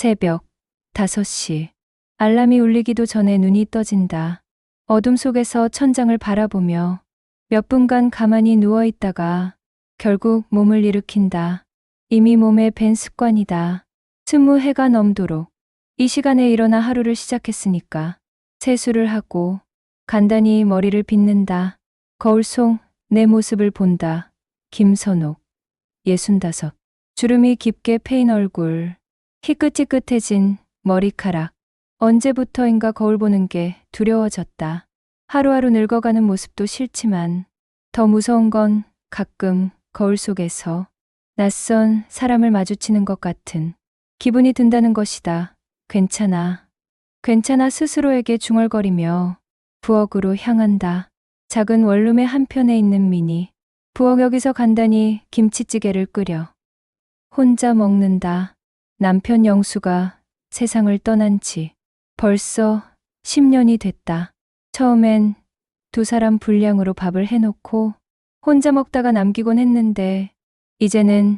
새벽 5시. 알람이 울리기도 전에 눈이 떠진다. 어둠 속에서 천장을 바라보며 몇 분간 가만히 누워 있다가 결국 몸을 일으킨다. 이미 몸에 밴 습관이다. 20해가 넘도록 이 시간에 일어나 하루를 시작했으니까 세수를 하고 간단히 머리를 빗는다. 거울 속 내 모습을 본다. 김선옥 65. 주름이 깊게 패인 얼굴, 희끗희끗해진 머리카락. 언제부터인가 거울 보는 게 두려워졌다. 하루하루 늙어가는 모습도 싫지만 더 무서운 건 가끔 거울 속에서 낯선 사람을 마주치는 것 같은 기분이 든다는 것이다. 괜찮아. 괜찮아 스스로에게 중얼거리며 부엌으로 향한다. 작은 원룸의 한편에 있는 미니. 부엌 여기서 간단히 김치찌개를 끓여 혼자 먹는다. 남편 영수가 세상을 떠난 지 벌써 10년이 됐다. 처음엔 두 사람 분량으로 밥을 해놓고 혼자 먹다가 남기곤 했는데 이제는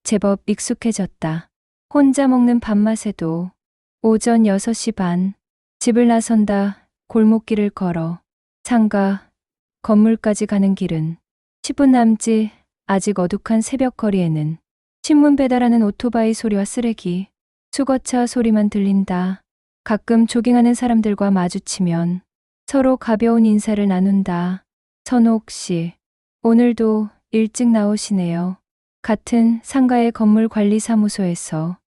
제법 익숙해졌다. 혼자 먹는 밥맛에도 오전 6시 반 집을 나선다. 골목길을 걸어 상가 건물까지 가는 길은 10분 남짓. 아직 어둑한 새벽 거리에는 신문 배달하는 오토바이 소리와 쓰레기, 수거차 소리만 들린다. 가끔 조깅하는 사람들과 마주치면 서로 가벼운 인사를 나눈다. 선옥 씨, 오늘도 일찍 나오시네요. 같은 상가의 건물 관리 사무소에서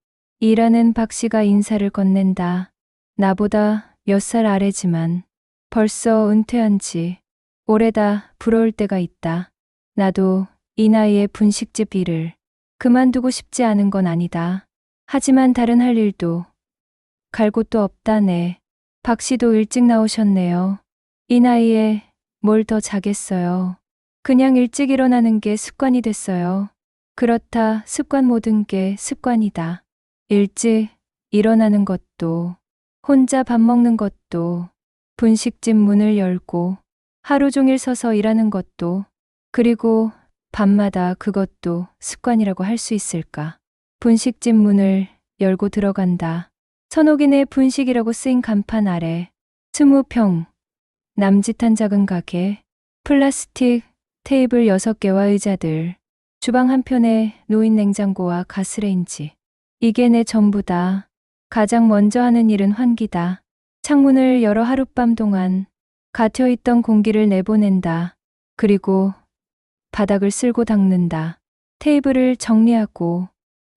일하는 박 씨가 인사를 건넨다. 나보다 몇 살 아래지만 벌써 은퇴한 지 오래다. 부러울 때가 있다. 나도 이 나이에 분식집 일을 그만두고 싶지 않은 건 아니다. 하지만 다른 할 일도 갈 곳도 없다네. 박 씨도 일찍 나오셨네요. 이 나이에 뭘 더 자겠어요. 그냥 일찍 일어나는 게 습관이 됐어요. 그렇다. 습관 모든 게 습관이다. 일찍 일어나는 것도, 혼자 밥 먹는 것도, 분식집 문을 열고 하루 종일 서서 일하는 것도, 그리고 밤마다 그것도 습관이라고 할 수 있을까? 분식집 문을 열고 들어간다. 선옥인의 분식이라고 쓰인 간판 아래 20평 남짓한 작은 가게, 플라스틱 테이블 6개와 의자들, 주방 한편에 놓인 냉장고와 가스레인지. 이게 내 전부다. 가장 먼저 하는 일은 환기다. 창문을 열어 하룻밤 동안 갇혀있던 공기를 내보낸다. 그리고 바닥을 쓸고 닦는다. 테이블을 정리하고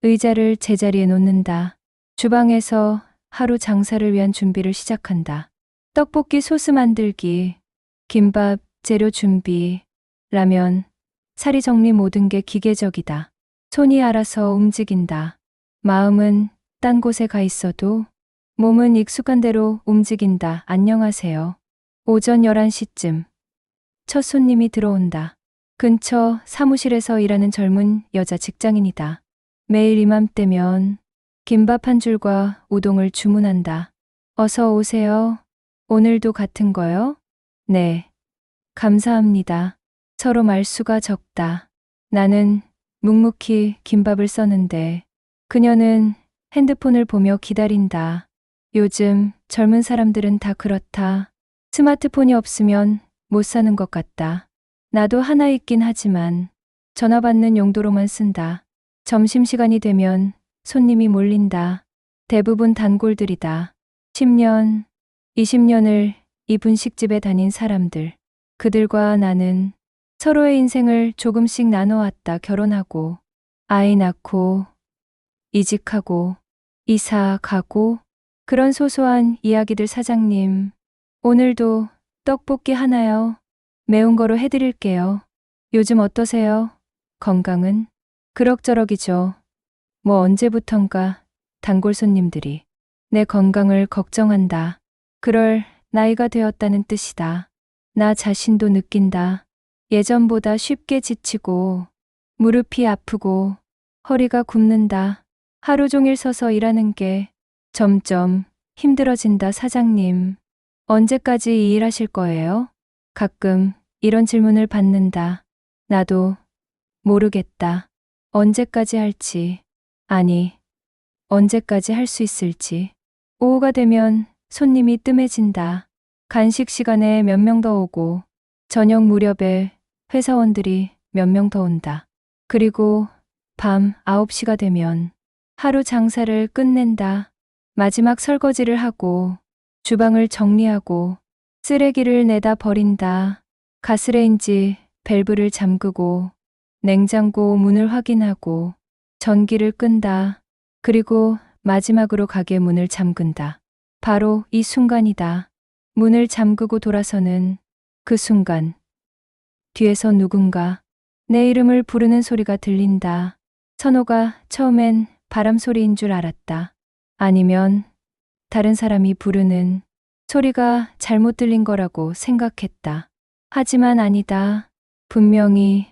의자를 제자리에 놓는다. 주방에서 하루 장사를 위한 준비를 시작한다. 떡볶이 소스 만들기, 김밥 재료 준비, 라면, 사리 정리 모든 게 기계적이다. 손이 알아서 움직인다. 마음은 딴 곳에 가 있어도 몸은 익숙한 대로 움직인다. 안녕하세요. 오전 11시쯤 첫 손님이 들어온다. 근처 사무실에서 일하는 젊은 여자 직장인이다. 매일 이맘때면 김밥 한 줄과 우동을 주문한다. 어서 오세요. 오늘도 같은 거요? 네. 감사합니다. 서로 말수가 적다. 나는 묵묵히 김밥을 써는데 그녀는 핸드폰을 보며 기다린다. 요즘 젊은 사람들은 다 그렇다. 스마트폰이 없으면 못 사는 것 같다. 나도 하나 있긴 하지만 전화 받는 용도로만 쓴다. 점심시간이 되면 손님이 몰린다. 대부분 단골들이다. 10년, 20년을 이 분식집에 다닌 사람들. 그들과 나는 서로의 인생을 조금씩 나눠왔다. 결혼하고, 아이 낳고, 이직하고, 이사 가고, 그런 소소한 이야기들. 사장님, 오늘도 떡볶이 하나요? 매운 거로 해드릴게요. 요즘 어떠세요? 건강은? 그럭저럭이죠. 뭐 언제부턴가 단골 손님들이 내 건강을 걱정한다. 그럴 나이가 되었다는 뜻이다. 나 자신도 느낀다. 예전보다 쉽게 지치고 무릎이 아프고 허리가 굽는다. 하루 종일 서서 일하는 게 점점 힘들어진다. 사장님, 언제까지 이 일 하실 거예요? 가끔 이런 질문을 받는다. 나도 모르겠다. 언제까지 할지. 아니, 언제까지 할 수 있을지. 오후가 되면 손님이 뜸해진다. 간식 시간에 몇 명 더 오고 저녁 무렵에 회사원들이 몇 명 더 온다. 그리고 밤 9시가 되면 하루 장사를 끝낸다. 마지막 설거지를 하고 주방을 정리하고 쓰레기를 내다 버린다. 가스레인지 밸브를 잠그고 냉장고 문을 확인하고 전기를 끈다. 그리고 마지막으로 가게 문을 잠근다. 바로 이 순간이다. 문을 잠그고 돌아서는 그 순간 뒤에서 누군가 내 이름을 부르는 소리가 들린다. 선호가 처음엔 바람 소리인 줄 알았다. 아니면 다른 사람이 부르는 소리가 잘못 들린 거라고 생각했다. 하지만 아니다. 분명히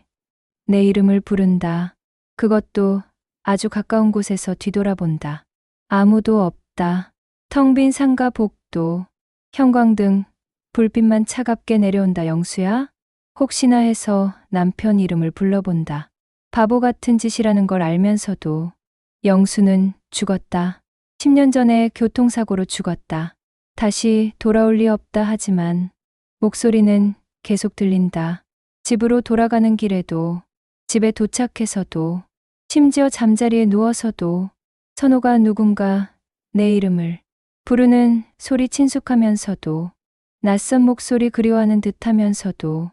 내 이름을 부른다. 그것도 아주 가까운 곳에서 뒤돌아본다. 아무도 없다. 텅 빈 상가 복도, 형광등, 불빛만 차갑게 내려온다. 영수야? 혹시나 해서 남편 이름을 불러본다. 바보 같은 짓이라는 걸 알면서도 영수는 죽었다. 10년 전에 교통사고로 죽었다. 다시 돌아올 리 없다 하지만 목소리는 계속 들린다. 집으로 돌아가는 길에도, 집에 도착해서도, 심지어 잠자리에 누워서도 선호가 누군가 내 이름을 부르는 소리 친숙하면서도 낯선 목소리 그리워하는 듯하면서도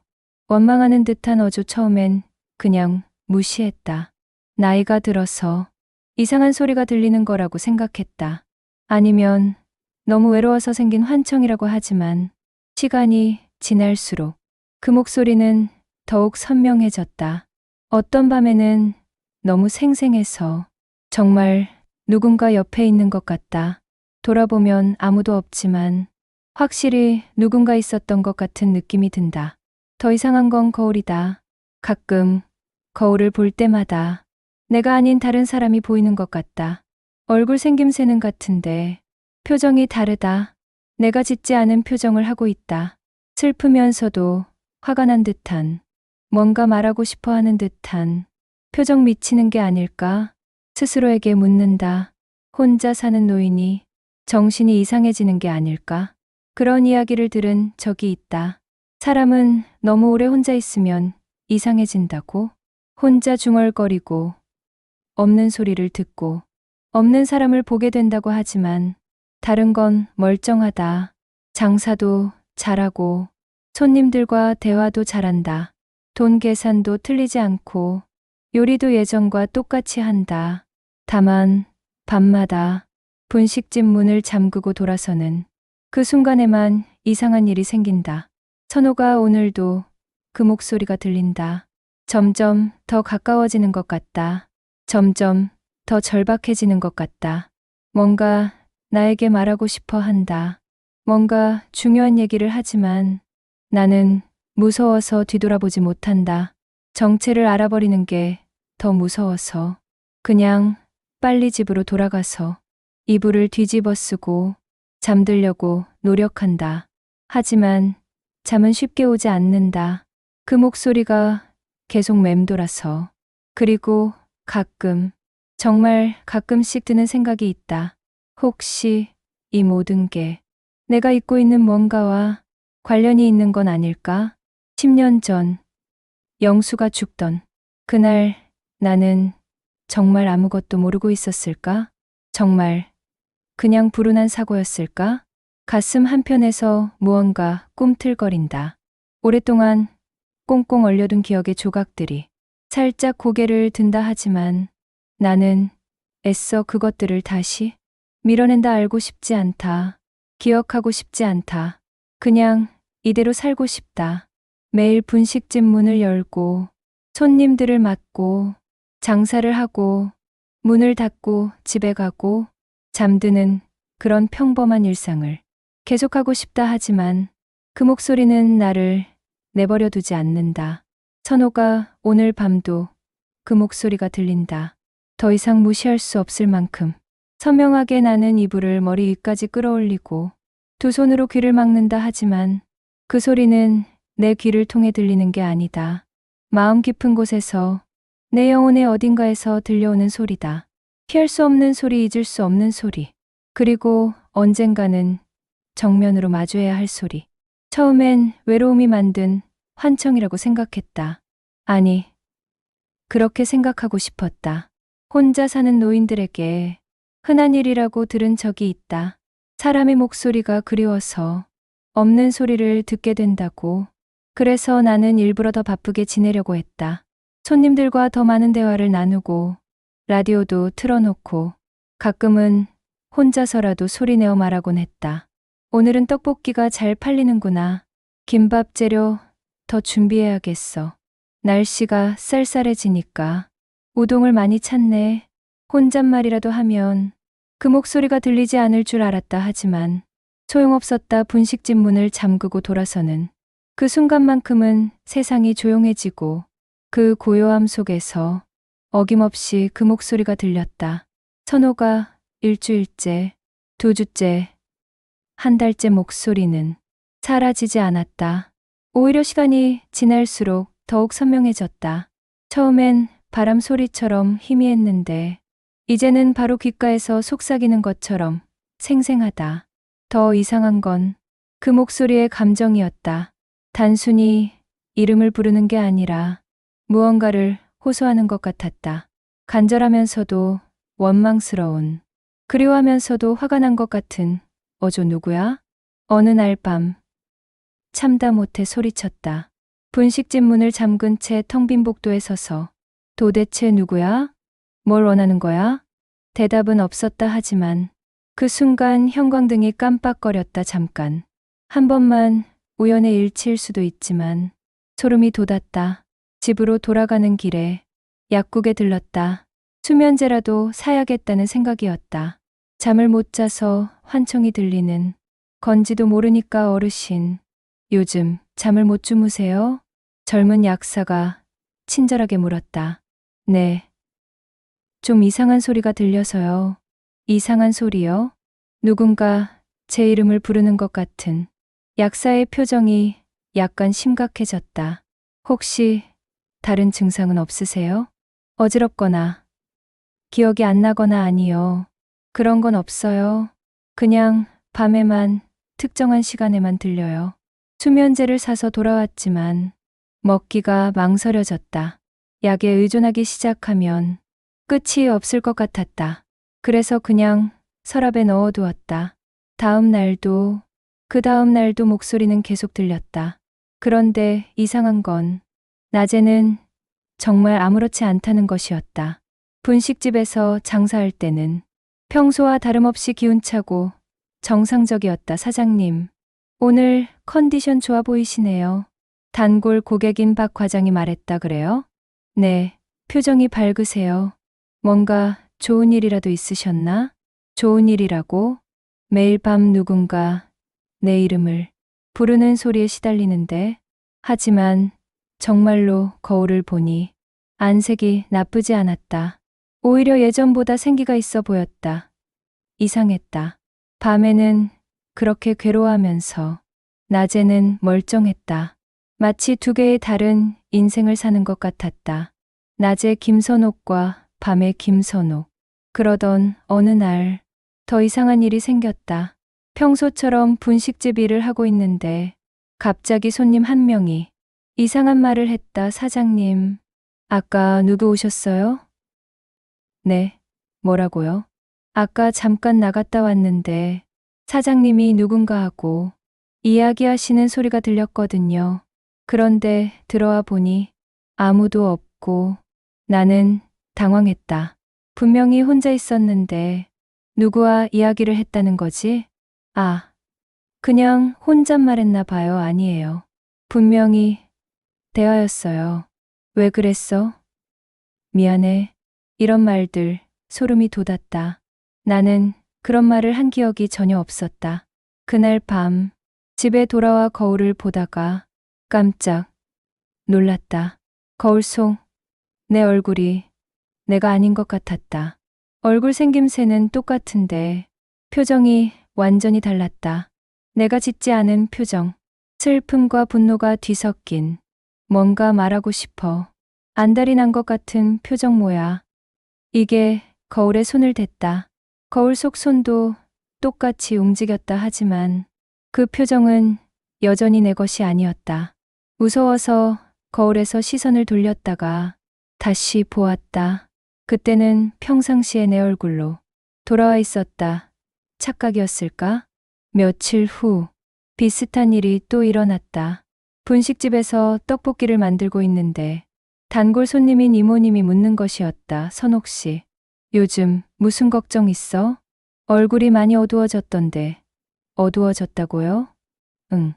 원망하는 듯한 어조. 처음엔 그냥 무시했다. 나이가 들어서 이상한 소리가 들리는 거라고 생각했다. 아니면 너무 외로워서 생긴 환청이라고 하지만 시간이 지날수록 그 목소리는 더욱 선명해졌다. 어떤 밤에는 너무 생생해서 정말 누군가 옆에 있는 것 같다. 돌아보면 아무도 없지만 확실히 누군가 있었던 것 같은 느낌이 든다. 더 이상한 건 거울이다. 가끔 거울을 볼 때마다 내가 아닌 다른 사람이 보이는 것 같다. 얼굴 생김새는 같은데 표정이 다르다. 내가 짓지 않은 표정을 하고 있다. 슬프면서도 화가 난 듯한, 뭔가 말하고 싶어 하는 듯한 표정. 미치는 게 아닐까? 스스로에게 묻는다. 혼자 사는 노인이 정신이 이상해지는 게 아닐까? 그런 이야기를 들은 적이 있다. 사람은 너무 오래 혼자 있으면 이상해진다고? 혼자 중얼거리고 없는 소리를 듣고 없는 사람을 보게 된다고 하지만 다른 건 멀쩡하다. 장사도 잘하고 손님들과 대화도 잘한다. 돈 계산도 틀리지 않고 요리도 예전과 똑같이 한다. 다만 밤마다 분식집 문을 잠그고 돌아서는 그 순간에만 이상한 일이 생긴다. 선호가 오늘도 그 목소리가 들린다. 점점 더 가까워지는 것 같다. 점점 더 절박해지는 것 같다. 뭔가 나에게 말하고 싶어 한다. 뭔가 중요한 얘기를 하지만 나는 무서워서 뒤돌아보지 못한다. 정체를 알아버리는 게 더 무서워서 그냥 빨리 집으로 돌아가서 이불을 뒤집어 쓰고 잠들려고 노력한다. 하지만 잠은 쉽게 오지 않는다. 그 목소리가 계속 맴돌아서. 그리고 가끔, 정말 가끔씩 드는 생각이 있다. 혹시 이 모든 게 내가 잊고 있는 뭔가와 관련이 있는 건 아닐까? 10년 전 영수가 죽던 그날 나는 정말 아무것도 모르고 있었을까? 정말 그냥 불운한 사고였을까? 가슴 한편에서 무언가 꿈틀거린다. 오랫동안 꽁꽁 얼려둔 기억의 조각들이 살짝 고개를 든다 하지만 나는 애써 그것들을 다시 밀어낸다. 알고 싶지 않다. 기억하고 싶지 않다. 그냥 이대로 살고 싶다. 매일 분식집 문을 열고 손님들을 맞고 장사를 하고 문을 닫고 집에 가고 잠드는 그런 평범한 일상을 계속하고 싶다 하지만 그 목소리는 나를 내버려 두지 않는다. 선호가 오늘 밤도 그 목소리가 들린다. 더 이상 무시할 수 없을 만큼 선명하게. 나는 이불을 머리 위까지 끌어올리고 두 손으로 귀를 막는다 하지만 그 소리는 내 귀를 통해 들리는 게 아니다. 마음 깊은 곳에서 내 영혼의 어딘가에서 들려오는 소리다. 피할 수 없는 소리, 잊을 수 없는 소리. 그리고 언젠가는 정면으로 마주해야 할 소리. 처음엔 외로움이 만든 환청이라고 생각했다. 아니, 그렇게 생각하고 싶었다. 혼자 사는 노인들에게 흔한 일이라고 들은 적이 있다. 사람의 목소리가 그리워서 없는 소리를 듣게 된다고. 그래서 나는 일부러 더 바쁘게 지내려고 했다. 손님들과 더 많은 대화를 나누고 라디오도 틀어놓고 가끔은 혼자서라도 소리내어 말하곤 했다. 오늘은 떡볶이가 잘 팔리는구나. 김밥 재료 더 준비해야겠어. 날씨가 쌀쌀해지니까 우동을 많이 찾네. 혼잣말이라도 하면 그 목소리가 들리지 않을 줄 알았다 하지만 소용없었다. 분식집 문을 잠그고 돌아서는 그 순간만큼은 세상이 조용해지고 그 고요함 속에서 어김없이 그 목소리가 들렸다. 선호가 일주일째, 두 주째, 한 달째 목소리는 사라지지 않았다. 오히려 시간이 지날수록 더욱 선명해졌다. 처음엔 바람 소리처럼 희미했는데 이제는 바로 귓가에서 속삭이는 것처럼 생생하다. 더 이상한 건 그 목소리의 감정이었다. 단순히 이름을 부르는 게 아니라 무언가를 호소하는 것 같았다. 간절하면서도 원망스러운, 그리워하면서도 화가 난 것 같은 어조 누구야? 어느 날 밤 참다 못해 소리쳤다. 분식집 문을 잠근 채 텅 빈 복도에 서서 도대체 누구야? 뭘 원하는 거야? 대답은 없었다 하지만 그 순간 형광등이 깜빡거렸다. 잠깐. 한 번만 우연의 일치일 수도 있지만 소름이 돋았다. 집으로 돌아가는 길에 약국에 들렀다. 수면제라도 사야겠다는 생각이었다. 잠을 못 자서 환청이 들리는 건지도 모르니까 어르신. 요즘 잠을 못 주무세요? 젊은 약사가 친절하게 물었다. 네. 좀 이상한 소리가 들려서요. 이상한 소리요? 누군가 제 이름을 부르는 것 같은. 약사의 표정이 약간 심각해졌다. 혹시 다른 증상은 없으세요? 어지럽거나 기억이 안 나거나 아니요. 그런 건 없어요. 그냥 밤에만 특정한 시간에만 들려요. 수면제를 사서 돌아왔지만 먹기가 망설여졌다. 약에 의존하기 시작하면 끝이 없을 것 같았다. 그래서 그냥 서랍에 넣어두었다. 다음 날도 그 다음 날도 목소리는 계속 들렸다. 그런데 이상한 건 낮에는 정말 아무렇지 않다는 것이었다. 분식집에서 장사할 때는 평소와 다름없이 기운차고 정상적이었다. 사장님, 오늘 컨디션 좋아 보이시네요. 단골 고객인 박 과장이 말했다. 그래요? 네, 표정이 밝으세요. 뭔가 좋은 일이라도 있으셨나? 좋은 일이라고? 매일 밤 누군가 내 이름을 부르는 소리에 시달리는데, 하지만 정말로 거울을 보니 안색이 나쁘지 않았다. 오히려 예전보다 생기가 있어 보였다. 이상했다. 밤에는 그렇게 괴로워하면서 낮에는 멀쩡했다. 마치 두 개의 다른 인생을 사는 것 같았다. 낮에 김선옥과 밤에 김선옥. 그러던 어느 날 더 이상한 일이 생겼다. 평소처럼 분식집 일을 하고 있는데 갑자기 손님 한 명이 이상한 말을 했다. 사장님, 아까 누구 오셨어요? 네, 뭐라고요? 아까 잠깐 나갔다 왔는데 사장님이 누군가 하고 이야기하시는 소리가 들렸거든요. 그런데 들어와 보니 아무도 없고 나는 당황했다. 분명히 혼자 있었는데 누구와 이야기를 했다는 거지? 아, 그냥 혼잣말했나 봐요. 아니에요. 분명히 대화였어요. 왜 그랬어? 미안해. 이런 말들 소름이 돋았다. 나는 그런 말을 한 기억이 전혀 없었다. 그날 밤 집에 돌아와 거울을 보다가 깜짝 놀랐다. 거울 속 내 얼굴이 내가 아닌 것 같았다. 얼굴 생김새는 똑같은데 표정이 완전히 달랐다. 내가 짓지 않은 표정, 슬픔과 분노가 뒤섞인 뭔가 말하고 싶어 안달이 난 것 같은 표정. 뭐야? 이게 거울에 손을 댔다. 거울 속 손도 똑같이 움직였다 하지만 그 표정은 여전히 내 것이 아니었다. 무서워서 거울에서 시선을 돌렸다가 다시 보았다. 그때는 평상시의 내 얼굴로 돌아와 있었다. 착각이었을까? 며칠 후 비슷한 일이 또 일어났다. 분식집에서 떡볶이를 만들고 있는데 단골 손님인 이모님이 묻는 것이었다. 선옥 씨, 요즘 무슨 걱정 있어? 얼굴이 많이 어두워졌던데. 어두워졌다고요? 응.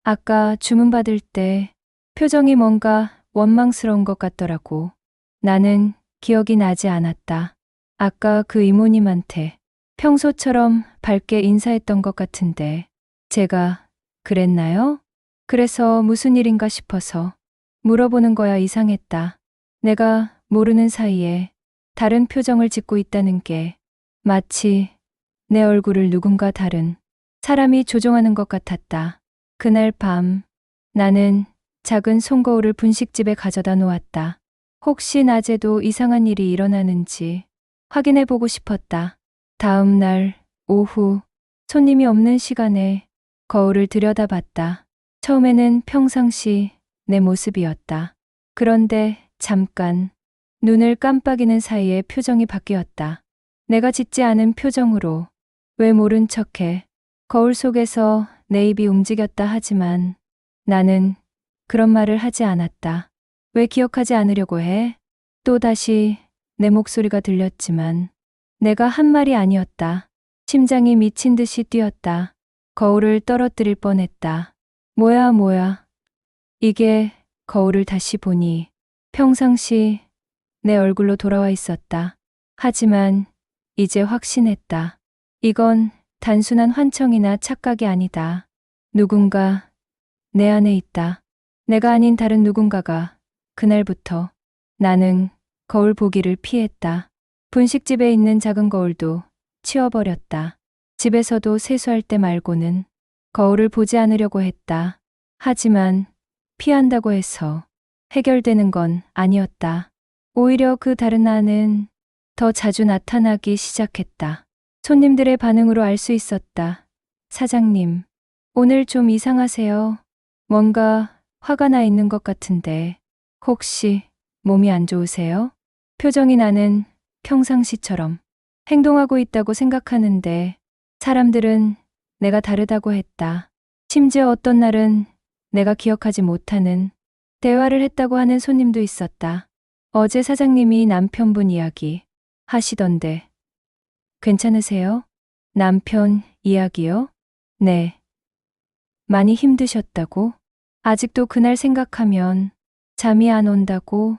아까 주문 받을 때 표정이 뭔가 원망스러운 것 같더라고. 나는 기억이 나지 않았다. 아까 그 이모님한테 평소처럼 밝게 인사했던 것 같은데 제가 그랬나요? 그래서 무슨 일인가 싶어서 물어보는 거야. 이상했다. 내가 모르는 사이에 다른 표정을 짓고 있다는 게 마치 내 얼굴을 누군가 다른 사람이 조종하는 것 같았다. 그날 밤 나는 작은 손거울을 분식집에 가져다 놓았다. 혹시 낮에도 이상한 일이 일어나는지 확인해 보고 싶었다. 다음 날 오후 손님이 없는 시간에 거울을 들여다봤다. 처음에는 평상시 내 모습이었다. 그런데 잠깐 눈을 깜빡이는 사이에 표정이 바뀌었다. 내가 짓지 않은 표정으로 왜 모른 척해. 거울 속에서 내 입이 움직였다 하지만 나는 그런 말을 하지 않았다. 왜 기억하지 않으려고 해? 또다시 내 목소리가 들렸지만 내가 한 말이 아니었다. 심장이 미친 듯이 뛰었다. 거울을 떨어뜨릴 뻔했다. 뭐야. 이게 거울을 다시 보니 평상시 내 얼굴로 돌아와 있었다. 하지만 이제 확신했다. 이건 단순한 환청이나 착각이 아니다. 누군가 내 안에 있다. 내가 아닌 다른 누군가가. 그날부터 나는 거울 보기를 피했다. 분식집에 있는 작은 거울도 치워버렸다. 집에서도 세수할 때 말고는 거울을 보지 않으려고 했다. 하지만 피한다고 해서 해결되는 건 아니었다. 오히려 그 다른 나는 더 자주 나타나기 시작했다. 손님들의 반응으로 알 수 있었다. 사장님, 오늘 좀 이상하세요. 뭔가 화가 나 있는 것 같은데 혹시 몸이 안 좋으세요? 표정이 나는 평상시처럼 행동하고 있다고 생각하는데 사람들은 내가 다르다고 했다. 심지어 어떤 날은 내가 기억하지 못하는 대화를 했다고 하는 손님도 있었다. 어제 사장님이 남편분 이야기 하시던데 괜찮으세요? 남편 이야기요? 네. 많이 힘드셨다고? 아직도 그날 생각하면 잠이 안 온다고?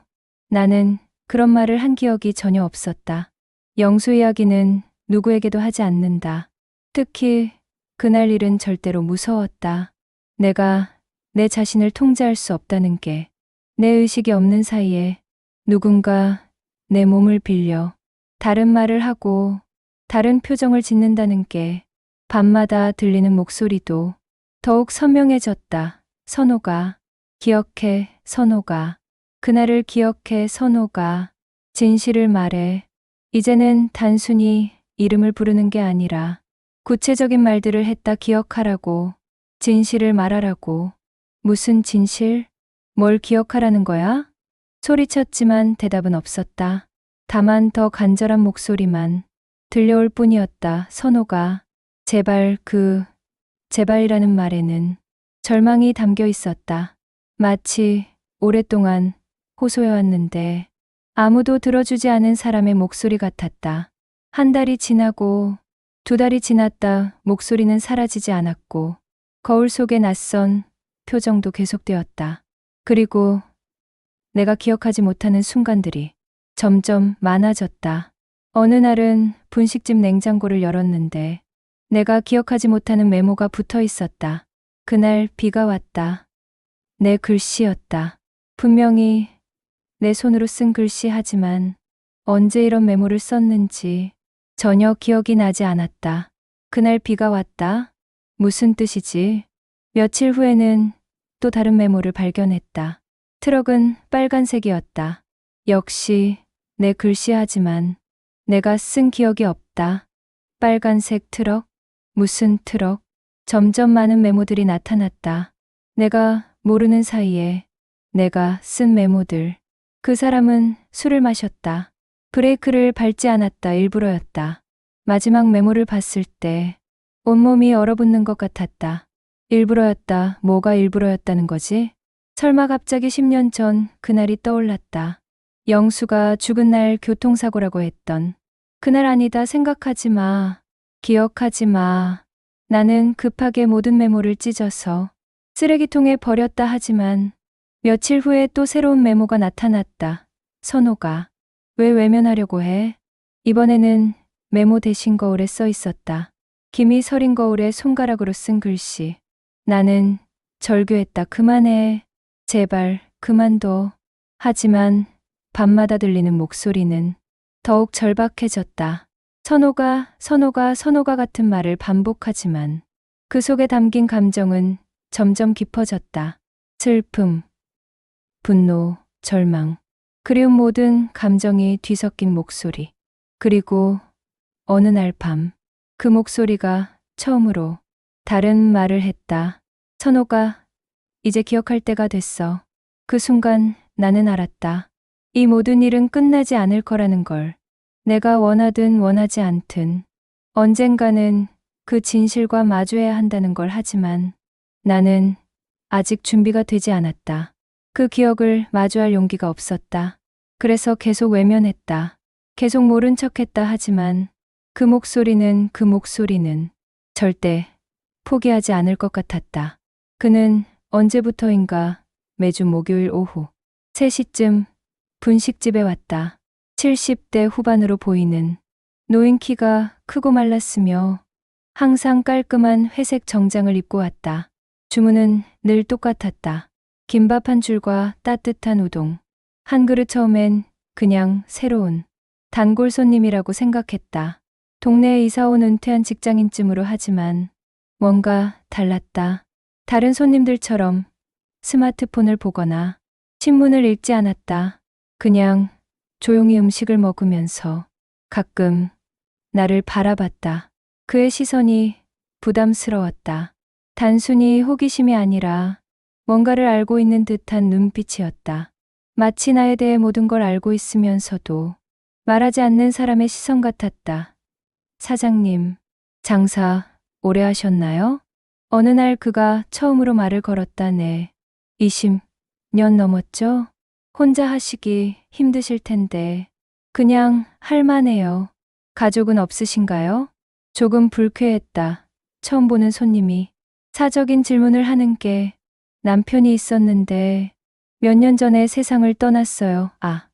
나는 그런 말을 한 기억이 전혀 없었다. 영수 이야기는 누구에게도 하지 않는다. 특히 그날 일은 절대로 무서웠다. 내가 내 자신을 통제할 수 없다는 게, 내 의식이 없는 사이에 누군가 내 몸을 빌려 다른 말을 하고 다른 표정을 짓는다는 게, 밤마다 들리는 목소리도 더욱 선명해졌다. 선호가, 기억해, 선호가. 그날을 기억해, 선호가. 진실을 말해. 이제는 단순히 이름을 부르는 게 아니라 구체적인 말들을 했다. 기억하라고. 진실을 말하라고. 무슨 진실? 뭘 기억하라는 거야? 소리쳤지만 대답은 없었다. 다만 더 간절한 목소리만 들려올 뿐이었다. 선호가. 제발 제발이라는 말에는 절망이 담겨 있었다. 마치 오랫동안 호소해왔는데 아무도 들어주지 않은 사람의 목소리 같았다. 한 달이 지나고 두 달이 지났다. 목소리는 사라지지 않았고 거울 속의 낯선 표정도 계속되었다. 그리고 내가 기억하지 못하는 순간들이 점점 많아졌다. 어느 날은 분식집 냉장고를 열었는데 내가 기억하지 못하는 메모가 붙어 있었다. 그날 비가 왔다. 내 글씨였다. 분명히 내 손으로 쓴 글씨 하지만 언제 이런 메모를 썼는지 전혀 기억이 나지 않았다. 그날 비가 왔다. 무슨 뜻이지? 며칠 후에는 또 다른 메모를 발견했다. 트럭은 빨간색이었다. 역시 내 글씨 하지만 내가 쓴 기억이 없다. 빨간색 트럭, 무슨 트럭. 점점 많은 메모들이 나타났다. 내가 모르는 사이에 내가 쓴 메모들. 그 사람은 술을 마셨다. 브레이크를 밟지 않았다. 일부러였다. 마지막 메모를 봤을 때 온몸이 얼어붙는 것 같았다. 일부러였다. 뭐가 일부러였다는 거지? 설마 갑자기 10년 전 그날이 떠올랐다. 영수가 죽은 날 교통사고라고 했던 그날 아니다. 생각하지 마. 기억하지 마. 나는 급하게 모든 메모를 찢어서 쓰레기통에 버렸다. 하지만 며칠 후에 또 새로운 메모가 나타났다. 선호가 왜 외면하려고 해? 이번에는 메모 대신 거울에 써 있었다. 김이 서린 거울에 손가락으로 쓴 글씨. 나는 절규했다. 그만해. 제발 그만둬. 하지만 밤마다 들리는 목소리는 더욱 절박해졌다. 선호가 같은 말을 반복하지만 그 속에 담긴 감정은 점점 깊어졌다. 슬픔, 분노, 절망, 그리운 모든 감정이 뒤섞인 목소리. 그리고 어느 날 밤, 그 목소리가 처음으로 다른 말을 했다. 선호가, 이제 기억할 때가 됐어. 그 순간 나는 알았다. 이 모든 일은 끝나지 않을 거라는 걸. 내가 원하든 원하지 않든 언젠가는 그 진실과 마주해야 한다는 걸. 하지만 나는 아직 준비가 되지 않았다. 그 기억을 마주할 용기가 없었다. 그래서 계속 외면했다. 계속 모른 척했다. 하지만 그 목소리는 절대 포기하지 않을 것 같았다. 그는 언제부터인가 매주 목요일 오후 3시쯤 분식집에 왔다. 70대 후반으로 보이는 노인. 키가 크고 말랐으며 항상 깔끔한 회색 정장을 입고 왔다. 주문은 늘 똑같았다. 김밥 한 줄과 따뜻한 우동. 한 그릇. 처음엔 그냥 새로운 단골 손님이라고 생각했다. 동네에 이사온 은퇴한 직장인쯤으로. 하지만 뭔가 달랐다. 다른 손님들처럼 스마트폰을 보거나 신문을 읽지 않았다. 그냥 조용히 음식을 먹으면서 가끔 나를 바라봤다. 그의 시선이 부담스러웠다. 단순히 호기심이 아니라 뭔가를 알고 있는 듯한 눈빛이었다. 마치 나에 대해 모든 걸 알고 있으면서도 말하지 않는 사람의 시선 같았다. 사장님, 장사 오래 하셨나요? 어느 날 그가 처음으로 말을 걸었다. 네, 20년 넘었죠? 혼자 하시기 힘드실 텐데 그냥 할만해요. 가족은 없으신가요? 조금 불쾌했다. 처음 보는 손님이 사적인 질문을 하는 게. 남편이 있었는데 몇 년 전에 세상을 떠났어요. 아,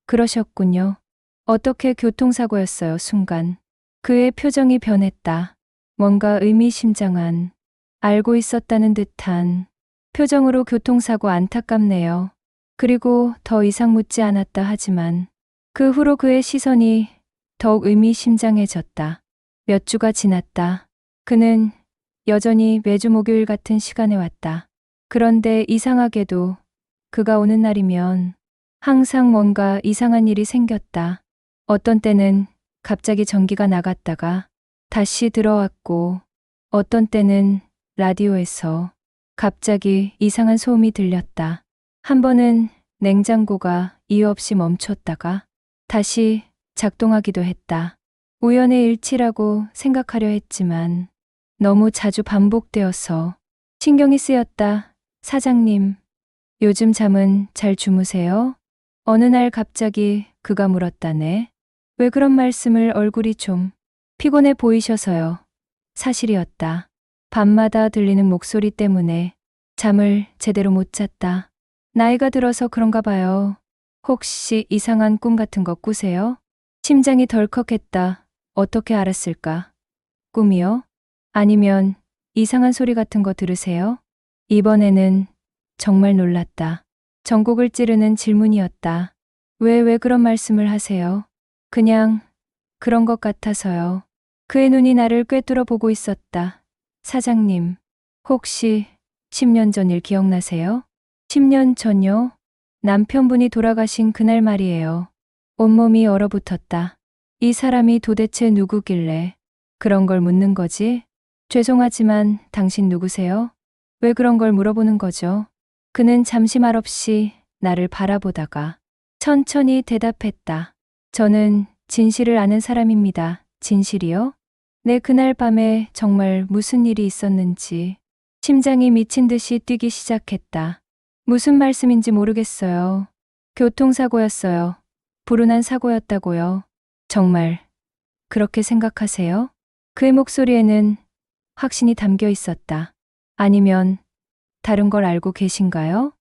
그러셨군요. 어떻게 교통사고였어요? 순간 그의 표정이 변했다. 뭔가 의미심장한, 알고 있었다는 듯한 표정으로. 교통사고. 안타깝네요. 그리고 더 이상 묻지 않았다. 하지만 그 후로 그의 시선이 더욱 의미심장해졌다. 몇 주가 지났다. 그는 여전히 매주 목요일 같은 시간에 왔다. 그런데 이상하게도 그가 오는 날이면 항상 뭔가 이상한 일이 생겼다. 어떤 때는 갑자기 전기가 나갔다가 다시 들어왔고, 어떤 때는 라디오에서 갑자기 이상한 소음이 들렸다. 한 번은 냉장고가 이유 없이 멈췄다가 다시 작동하기도 했다. 우연의 일치라고 생각하려 했지만 너무 자주 반복되어서 신경이 쓰였다. 사장님, 요즘 잠은 잘 주무세요? 어느 날 갑자기 그가 물었다네. 왜 그런 말씀을? 얼굴이 좀 피곤해 보이셔서요. 사실이었다. 밤마다 들리는 목소리 때문에 잠을 제대로 못 잤다. 나이가 들어서 그런가 봐요. 혹시 이상한 꿈 같은 거 꾸세요? 심장이 덜컥했다. 어떻게 알았을까? 꿈이요? 아니면 이상한 소리 같은 거 들으세요? 이번에는 정말 놀랐다. 전곡을 찌르는 질문이었다. 왜 그런 말씀을 하세요? 그냥 그런 것 같아서요. 그의 눈이 나를 꿰뚫어 보고 있었다. 사장님, 혹시 10년 전 일 기억나세요? 10년 전요? 남편분이 돌아가신 그날 말이에요. 온몸이 얼어붙었다. 이 사람이 도대체 누구길래 그런 걸 묻는 거지? 죄송하지만 당신 누구세요? 왜 그런 걸 물어보는 거죠? 그는 잠시 말없이 나를 바라보다가 천천히 대답했다. 저는 진실을 아는 사람입니다. 진실이요? 네, 그날 밤에 정말 무슨 일이 있었는지 심장이 미친 듯이 뛰기 시작했다. 무슨 말씀인지 모르겠어요. 교통사고였어요. 불운한 사고였다고요. 정말 그렇게 생각하세요? 그의 목소리에는 확신이 담겨 있었다. 아니면 다른 걸 알고 계신가요?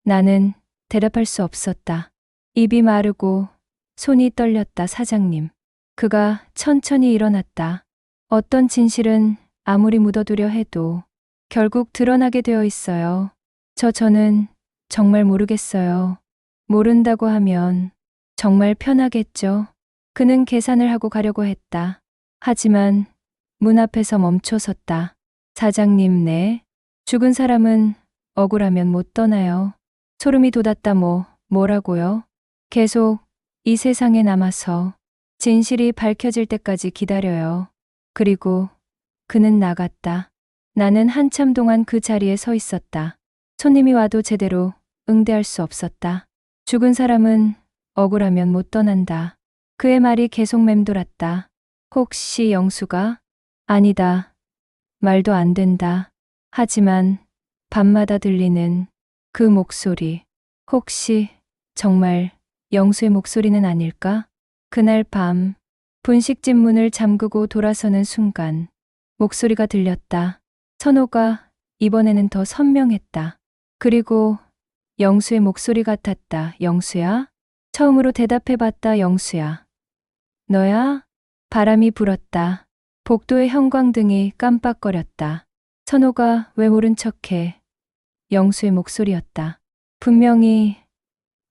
나는 대답할 수 없었다. 입이 마르고 손이 떨렸다. 사장님. 그가 천천히 일어났다. 어떤 진실은 아무리 묻어두려 해도 결국 드러나게 되어 있어요. 저는 정말 모르겠어요. 모른다고 하면 정말 편하겠죠. 그는 계산을 하고 가려고 했다. 하지만 문 앞에서 멈춰 섰다. 사장님, 네. 죽은 사람은 억울하면 못 떠나요. 소름이 돋았다. 뭐라고요? 계속 이 세상에 남아서 진실이 밝혀질 때까지 기다려요. 그리고 그는 나갔다. 나는 한참 동안 그 자리에 서 있었다. 손님이 와도 제대로 응대할 수 없었다. 죽은 사람은 억울하면 못 떠난다. 그의 말이 계속 맴돌았다. 혹시 영수가? 아니다. 말도 안 된다. 하지만 밤마다 들리는 그 목소리. 혹시 정말 영수의 목소리는 아닐까? 그날 밤 분식집 문을 잠그고 돌아서는 순간 목소리가 들렸다. 선호가 이번에는 더 선명했다. 그리고 영수의 목소리 같았다. 영수야? 처음으로 대답해봤다. 영수야. 너야? 바람이 불었다. 복도의 형광등이 깜빡거렸다. 선호가 왜 모른 척해. 영수의 목소리였다. 분명히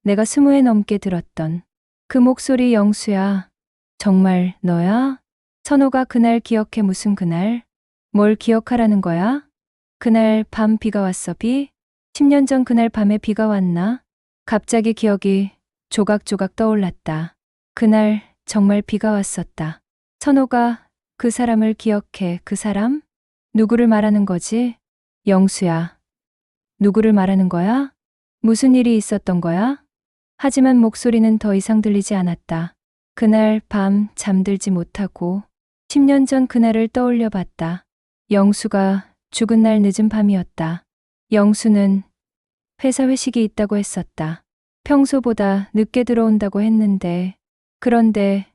내가 20회 넘게 들었던 그 목소리. 영수야. 정말 너야? 선호가 그날 기억해. 무슨 그날? 뭘 기억하라는 거야? 그날 밤 비가 왔어. 비? 10년 전 그날 밤에 비가 왔나? 갑자기 기억이 조각조각 떠올랐다. 그날 정말 비가 왔었다. 선호가 그 사람을 기억해. 그 사람? 누구를 말하는 거지? 영수야. 누구를 말하는 거야? 무슨 일이 있었던 거야? 하지만 목소리는 더 이상 들리지 않았다. 그날 밤 잠들지 못하고 10년 전 그날을 떠올려 봤다. 영수가 죽은 날 늦은 밤이었다. 영수는 회사 회식이 있다고 했었다. 평소보다 늦게 들어온다고 했는데, 그런데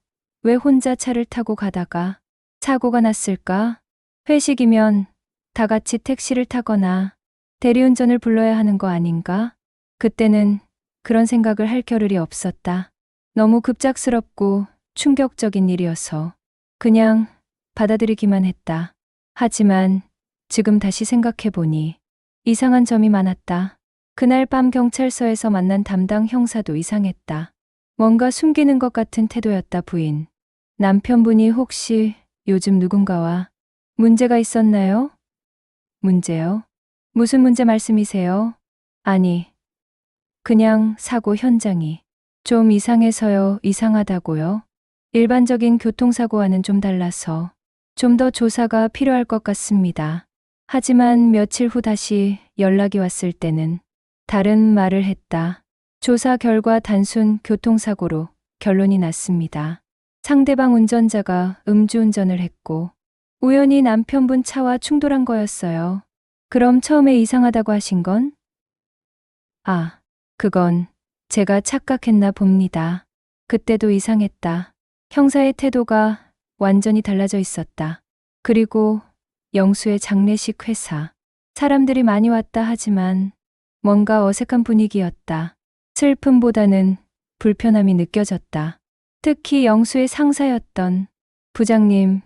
왜 혼자 차를 타고 가다가 사고가 났을까? 회식이면 다 같이 택시를 타거나 대리운전을 불러야 하는 거 아닌가? 그때는 그런 생각을 할 겨를이 없었다. 너무 급작스럽고 충격적인 일이어서 그냥 받아들이기만 했다. 하지만 지금 다시 생각해보니 이상한 점이 많았다. 그날 밤 경찰서에서 만난 담당 형사도 이상했다. 뭔가 숨기는 것 같은 태도였다. 부인. 남편분이 혹시 요즘 누군가와 문제가 있었나요? 문제요? 무슨 문제 말씀이세요? 아니, 그냥 사고 현장이 좀 이상해서요. 이상하다고요? 일반적인 교통사고와는 좀 달라서 좀 더 조사가 필요할 것 같습니다. 하지만 며칠 후 다시 연락이 왔을 때는 다른 말을 했다. 조사 결과 단순 교통사고로 결론이 났습니다. 상대방 운전자가 음주운전을 했고 우연히 남편분 차와 충돌한 거였어요. 그럼 처음에 이상하다고 하신 건? 아, 그건 제가 착각했나 봅니다. 그때도 이상했다. 형사의 태도가 완전히 달라져 있었다. 그리고 영수의 장례식 회사. 사람들이 많이 왔다 하지만 뭔가 어색한 분위기였다. 슬픔보다는 불편함이 느껴졌다. 특히 영수의 상사였던 부장님,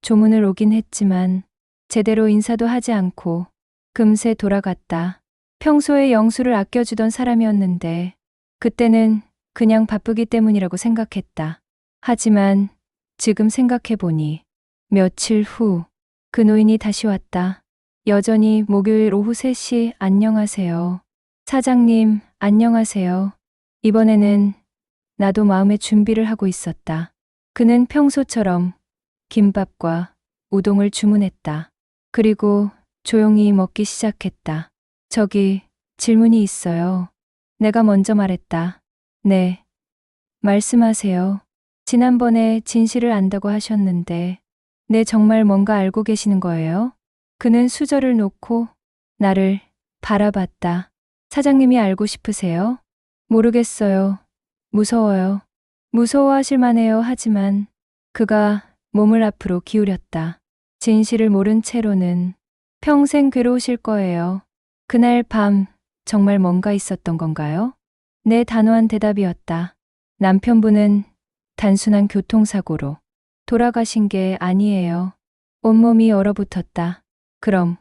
조문을 오긴 했지만 제대로 인사도 하지 않고 금세 돌아갔다. 평소에 영수를 아껴주던 사람이었는데 그때는 그냥 바쁘기 때문이라고 생각했다. 하지만 지금 생각해보니 며칠 후 그 노인이 다시 왔다. 여전히 목요일 오후 3시 안녕하세요. 사장님, 안녕하세요. 이번에는 나도 마음의 준비를 하고 있었다. 그는 평소처럼 김밥과 우동을 주문했다. 그리고 조용히 먹기 시작했다. 저기 질문이 있어요. 내가 먼저 말했다. 네. 말씀하세요. 지난번에 진실을 안다고 하셨는데, 네, 정말 뭔가 알고 계시는 거예요? 그는 수저를 놓고 나를 바라봤다. 사장님이 알고 싶으세요? 모르겠어요. 무서워요. 무서워하실 만해요. 하지만 그가 몸을 앞으로 기울였다. 진실을 모른 채로는 평생 괴로우실 거예요. 그날 밤 정말 뭔가 있었던 건가요? 네, 단호한 대답이었다. 남편분은 단순한 교통사고로 돌아가신 게 아니에요. 온몸이 얼어붙었다. 그럼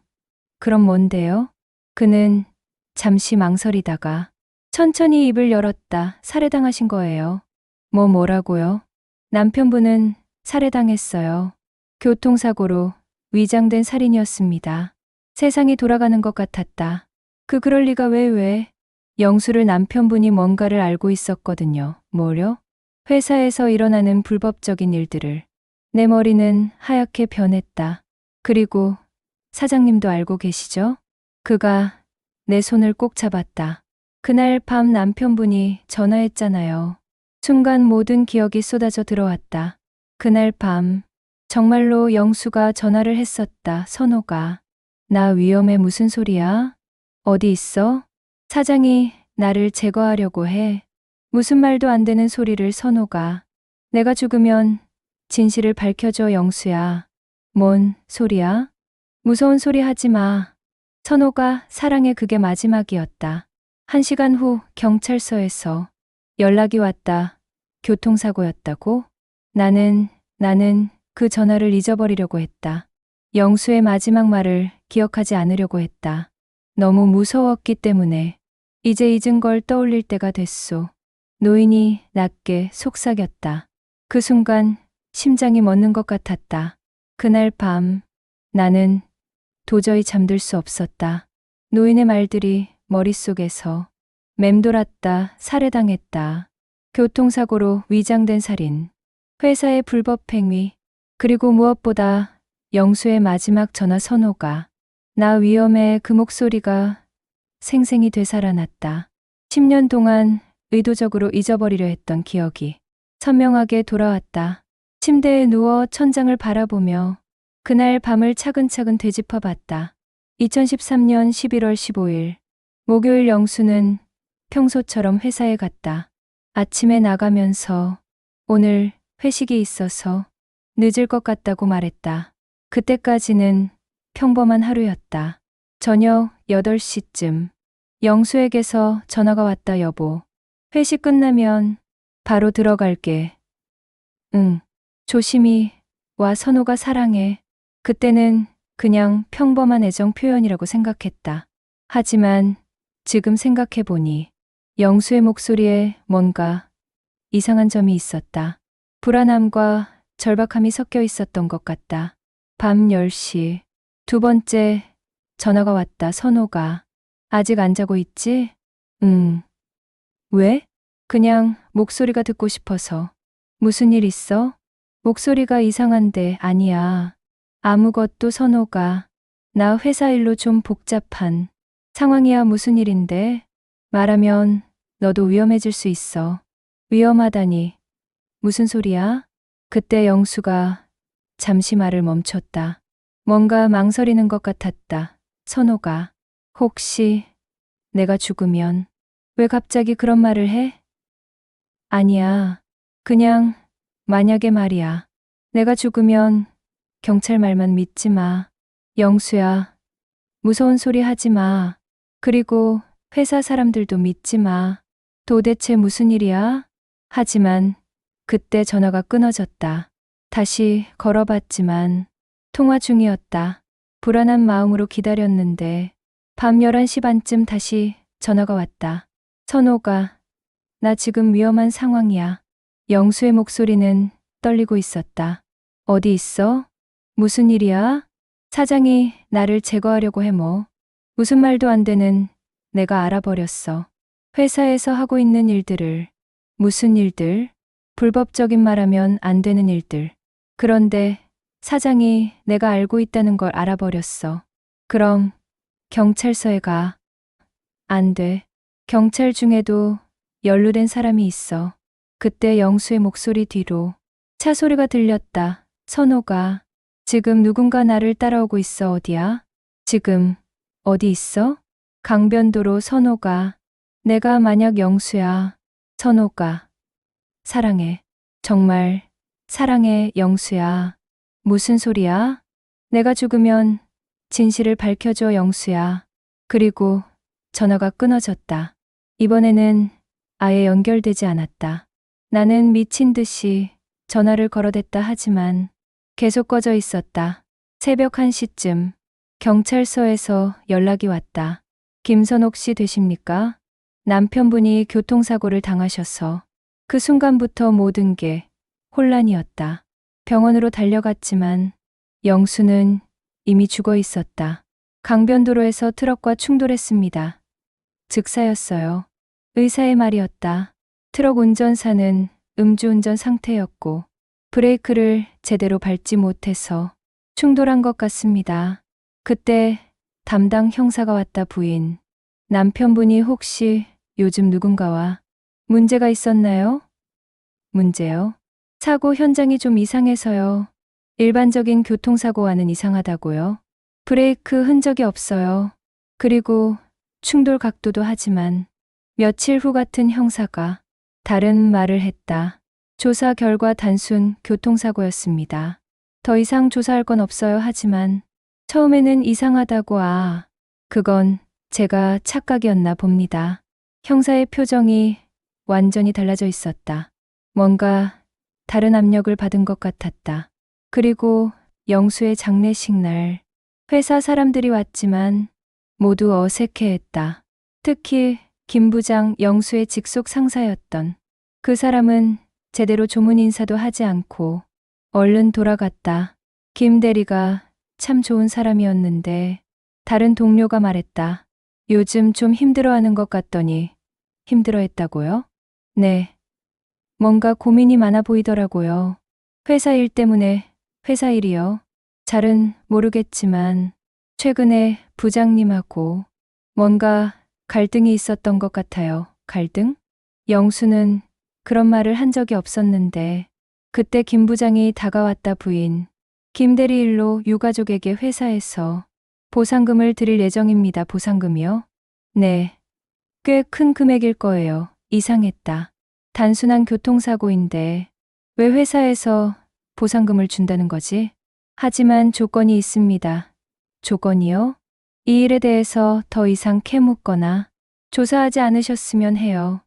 뭔데요? 그는 잠시 망설이다가 천천히 입을 열었다. 살해당하신 거예요. 뭐라고요? 남편분은 살해당했어요. 교통사고로 위장된 살인이었습니다. 세상이 돌아가는 것 같았다. 그럴 리가 왜? 영수를 남편분이 뭔가를 알고 있었거든요. 뭐요? 회사에서 일어나는 불법적인 일들을. 내 머리는 하얗게 변했다. 그리고 사장님도 알고 계시죠? 그가 내 손을 꼭 잡았다. 그날 밤 남편분이 전화했잖아요. 순간 모든 기억이 쏟아져 들어왔다. 그날 밤 정말로 영수가 전화를 했었다. 선호가. 나 위험해. 무슨 소리야? 어디 있어? 사장이 나를 제거하려고 해. 무슨 말도 안 되는 소리를. 선호가. 내가 죽으면 진실을 밝혀줘. 영수야. 뭔 소리야? 무서운 소리 하지 마. 선호가. 사랑해. 그게 마지막이었다. 1시간 후 경찰서에서 연락이 왔다. 교통사고였다고? 나는 그 전화를 잊어버리려고 했다. 영수의 마지막 말을 기억하지 않으려고 했다. 너무 무서웠기 때문에. 이제 잊은 걸 떠올릴 때가 됐소. 노인이 낮게 속삭였다. 그 순간 심장이 멎는 것 같았다. 그날 밤 나는 도저히 잠들 수 없었다. 노인의 말들이 머릿속에서 맴돌았다. 살해당했다. 교통사고로 위장된 살인. 회사의 불법행위. 그리고 무엇보다 영수의 마지막 전화. 선호가. 나 위험해. 그 목소리가 생생히 되살아났다. 10년 동안 의도적으로 잊어버리려 했던 기억이 선명하게 돌아왔다. 침대에 누워 천장을 바라보며 그날 밤을 차근차근 되짚어 봤다. 2013년 11월 15일 목요일. 영수는 평소처럼 회사에 갔다. 아침에 나가면서 오늘 회식이 있어서 늦을 것 같다고 말했다. 그때까지는 평범한 하루였다. 저녁 8시쯤 영수에게서 전화가 왔다. 여보, 회식 끝나면 바로 들어갈게. 응. 조심히 와. 선호가. 사랑해. 그때는 그냥 평범한 애정 표현이라고 생각했다. 하지만 지금 생각해보니 영수의 목소리에 뭔가 이상한 점이 있었다. 불안함과 절박함이 섞여 있었던 것 같다. 밤 10시 두 번째 전화가 왔다. 선호가. 아직 안 자고 있지? 응. 왜? 그냥 목소리가 듣고 싶어서. 무슨 일 있어? 목소리가 이상한데. 아니야. 아무것도. 선호가. 나 회사 일로 좀 복잡한 상황이야. 무슨 일인데? 말하면 너도 위험해질 수 있어. 위험하다니. 무슨 소리야? 그때 영수가 잠시 말을 멈췄다. 뭔가 망설이는 것 같았다. 선호가. 혹시 내가 죽으면. 왜 갑자기 그런 말을 해? 아니야. 그냥 만약에 말이야. 내가 죽으면 경찰 말만 믿지 마. 영수야. 무서운 소리 하지 마. 그리고 회사 사람들도 믿지 마. 도대체 무슨 일이야? 하지만 그때 전화가 끊어졌다. 다시 걸어봤지만 통화 중이었다. 불안한 마음으로 기다렸는데 밤 11시 반쯤 다시 전화가 왔다. 선호가. 나 지금 위험한 상황이야. 영수의 목소리는 떨리고 있었다. 어디 있어? 무슨 일이야? 사장이 나를 제거하려고 해. 뭐. 무슨 말도 안 되는. 내가 알아버렸어. 회사에서 하고 있는 일들을. 무슨 일들? 불법적인 말하면 안 되는 일들. 그런데 사장이 내가 알고 있다는 걸 알아버렸어. 그럼 경찰서에 가. 안 돼. 경찰 중에도 연루된 사람이 있어. 그때 영수의 목소리 뒤로 차 소리가 들렸다. 선호가. 지금 누군가 나를 따라오고 있어. 어디야? 지금 어디 있어? 강변도로. 선호가. 내가 만약 영수야. 선호가. 사랑해. 정말 사랑해. 영수야. 무슨 소리야? 내가 죽으면 진실을 밝혀줘. 영수야. 그리고 전화가 끊어졌다. 이번에는 아예 연결되지 않았다. 나는 미친 듯이 전화를 걸어댔다. 하지만 계속 꺼져 있었다. 새벽 1시쯤 경찰서에서 연락이 왔다. 김선옥 씨 되십니까? 남편분이 교통사고를 당하셔서. 그 순간부터 모든 게 혼란이었다. 병원으로 달려갔지만 영수는 이미 죽어 있었다. 강변도로에서 트럭과 충돌했습니다. 즉사였어요. 의사의 말이었다. 트럭 운전사는 음주운전 상태였고 브레이크를 제대로 밟지 못해서 충돌한 것 같습니다. 그때 담당 형사가 왔다. 부인. 남편분이 혹시 요즘 누군가와 문제가 있었나요? 문제요? 사고 현장이 좀 이상해서요. 일반적인 교통사고와는 이상하다고요. 브레이크 흔적이 없어요. 그리고 충돌 각도도. 하지만 며칠 후 같은 형사가 다른 말을 했다. 조사 결과 단순 교통사고였습니다. 더 이상 조사할 건 없어요. 하지만 처음에는 이상하다고. 그건 제가 착각이었나 봅니다. 형사의 표정이 완전히 달라져 있었다. 뭔가 다른 압력을 받은 것 같았다. 그리고 영수의 장례식 날 회사 사람들이 왔지만 모두 어색해했다. 특히 김 부장, 영수의 직속 상사였던 그 사람은 제대로 조문 인사도 하지 않고 얼른 돌아갔다. 김 대리가 참 좋은 사람이었는데 다른 동료가 말했다. 요즘 좀 힘들어하는 것 같더니. 힘들어했다고요? 네. 뭔가 고민이 많아 보이더라고요. 회사 일 때문에. 회사 일이요? 잘은 모르겠지만 최근에 부장님하고 뭔가 갈등이 있었던 것 같아요. 갈등? 영수는 그런 말을 한 적이 없었는데 그때 김 부장이 다가왔다. 부인. 김 대리 일로 유가족에게 회사에서 보상금을 드릴 예정입니다. 보상금이요? 네. 꽤 큰 금액일 거예요. 이상했다. 단순한 교통사고인데 왜 회사에서 보상금을 준다는 거지? 하지만 조건이 있습니다. 조건이요? 이 일에 대해서 더 이상 캐묻거나 조사하지 않으셨으면 해요.